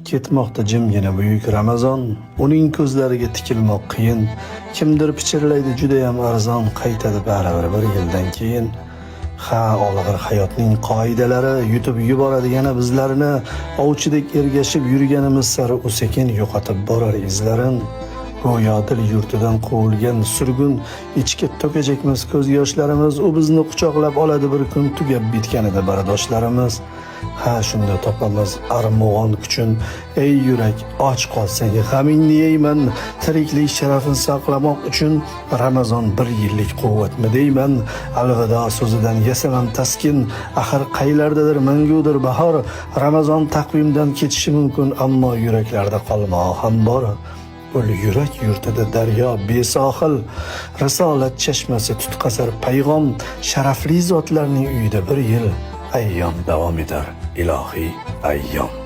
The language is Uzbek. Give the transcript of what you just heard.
Ketmoqda jimgina buyuk Ramazon, uning ko'zlariga tikilmoq qiyin. Kimdir pichirlaydi juda ham arzon, qaytadi baribir bir yildan keyin. Ha, olg'ir hayotning qoidalari yutib yuboradi yana bizlarni, ovchidek ergashib yurganimiz sari u sekin yo'qotib borar izlarin. Go'yo dil yurtidan quvilgan surgun, ichga to'kajakmiz ko'z yoshlarimiz, u bizni quchoqlab oladi bir kun, tugab bitganida bardoshlarimiz. Ha, shunda topamiz armug'on kuchun, ey yurak, och qolsang g'amingni yeyman, tiriklik sharafini saqlamoq uchun Ramazon bir yillik quvvatmi deyman. Alvido so'zidan yasaman taskin, axir qaylardadir mangudir bahor. Ramazon taqvimdan ketishi mumkin, ammo yuraklarda qolmog'i ham bor. Ul yurak yurtida daryo besohil, risolat chashmasi tutqazar payg'om, sharafli zotlarning uyida bir yil ayyom davom etar, ilohiy ayyom.